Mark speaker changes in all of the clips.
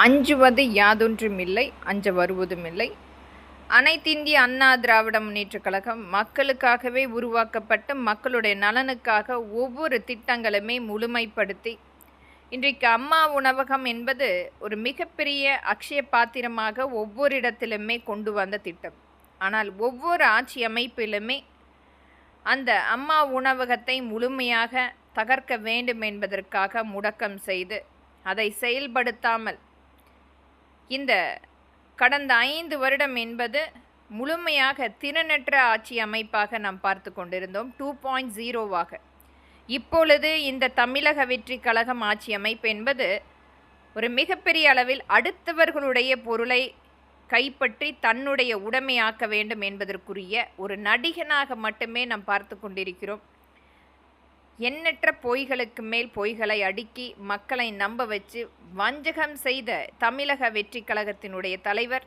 Speaker 1: அஞ்சுவது யாதொன்றுமில்லை, அஞ்ச வருவதுமில்லை. அனைத்திந்திய அண்ணா திராவிட முன்னேற்றக் கழகம் மக்களுக்காகவே உருவாக்கப்பட்ட மக்களுடைய நலனுக்காக ஒவ்வொரு திட்டங்களுமே முழுமைப்படுத்தி இன்றைக்கு அம்மா உணவகம் என்பது ஒரு மிகப்பெரிய அக்ஷய பாத்திரமாக ஒவ்வொரு இடத்திலுமே கொண்டு வந்த திட்டம். ஆனால் ஒவ்வொரு ஆட்சி அமைப்பிலுமே அந்த அம்மா உணவகத்தை முழுமையாக தகர்க்க வேண்டும் என்பதற்காக முடக்கம் செய்து அதை செயல்படுத்தாமல் இந்த கடந்த 5 வருடம் என்பது முழுமையாக திறனற்ற ஆட்சி அமைப்பாக நாம் பார்த்து கொண்டிருந்தோம். 2.0வாக இப்பொழுது இந்த தமிழக வெற்றி கழகம் ஆட்சி அமைப்பு என்பது ஒரு மிகப்பெரிய அளவில் அடுத்தவர்களுடைய பொருளை கைப்பற்றி தன்னுடைய உடைமையாக்க வேண்டும் என்பதற்குரிய ஒரு நடிகனாக மட்டுமே நாம் பார்த்து கொண்டிருக்கிறோம். எண்ணற்ற பொய்களுக்கு மேல் பொய்களை அடுக்கி மக்களை நம்ப வச்சு வஞ்சகம் செய்த தமிழக வெற்றி கழகத்தினுடைய தலைவர்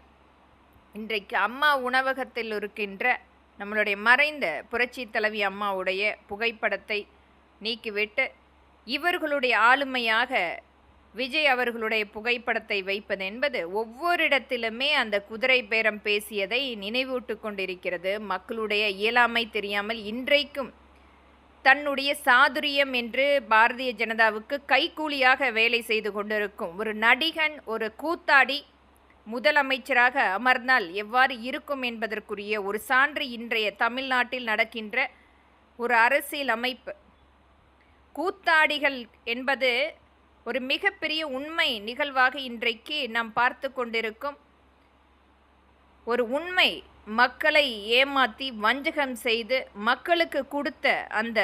Speaker 1: இன்றைக்கு அம்மா உணவகத்தில் இருக்கின்ற நம்மளுடைய மறைந்த புரட்சி தலைவி அம்மாவுடைய புகைப்படத்தை நீக்கிவிட்டு இவர்களுடைய ஆளுமையாக விஜய் அவர்களுடைய புகைப்படத்தை வைப்பது என்பது ஒவ்வொரு இடத்திலுமே அந்த குதிரை பேரம் பேசியதை நினைவூட்டு கொண்டிருக்கிறது. மக்களுடைய இயலாமை தெரியாமல் இன்றைக்கும் தன்னுடைய சாதுரியம் என்று பாரதிய ஜனதாவுக்கு கைக்கூலியாக வேலை செய்து கொண்டிருக்கும் ஒரு நடிகன், ஒரு கூத்தாடி முதலமைச்சராக அமர்ந்தால் எவ்வாறு இருக்கும் என்பதற்குரிய ஒரு சான்று இன்றைய தமிழ்நாட்டில் நடக்கின்ற ஒரு அரசியல் அமைப்பு. கூத்தாடிகள் என்பது ஒரு மிகப்பெரிய உண்மை நிகழ்வாக இன்றைக்கு நாம் பார்த்து கொண்டிருக்கும் ஒரு உண்மை. மக்களை ஏமாற்றி வஞ்சகம் செய்து மக்களுக்கு கொடுத்த அந்த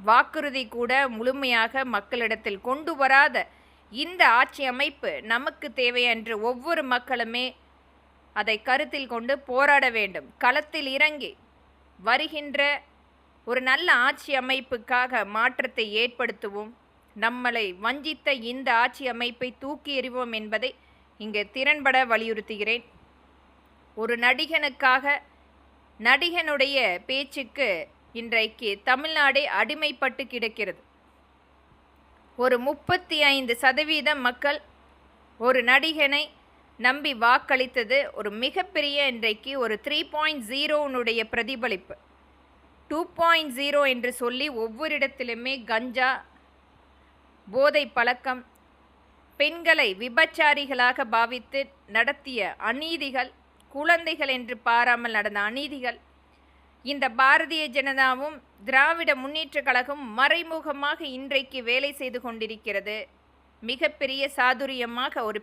Speaker 1: வாக்குறுதி கூட முழுமையாக மக்களிடத்தில் கொண்டு வராத இந்த ஆட்சி அமைப்பு நமக்கு தேவை என்று ஒவ்வொரு மக்களுமே அதை கருத்தில் கொண்டு போராட வேண்டும். களத்தில் இறங்கி வருகின்ற ஒரு நல்ல ஆட்சி அமைப்புக்காக மாற்றத்தை ஏற்படுத்துவோம். நம்மளை வஞ்சித்த இந்த ஆட்சி அமைப்பை தூக்கி எறிவோம் என்பதை இங்கு திறன்பட வலியுறுத்துகிறேன். ஒரு நடிகனுக்காக நடிகனுடைய பேச்சுக்கு இன்றைக்கு தமிழ்நாடே அடிமைப்பட்டு கிடக்கிறது. ஒரு 35% மக்கள் ஒரு நடிகனை நம்பி வாக்களித்தது ஒரு மிகப்பெரிய இன்றைக்கு ஒரு 3.0னுடைய பிரதிபலிப்பு. 2.0 என்று சொல்லி ஒவ்வொரு இடத்திலுமே கஞ்சா, போதை பழக்கம், பெண்களை விபச்சாரிகளாக பாவித்து நடத்திய அநீதிகள், குழந்தைகள் என்று பாராமல் நடந்த அநீதிகள், இந்த பாரதிய ஜனதாவும் திராவிட முன்னேற்ற கழகம் மறைமுகமாக இன்றைக்கு வேலை செய்து கொண்டிருக்கிறது. மிகப்பெரிய சாதுரியமாக ஒரு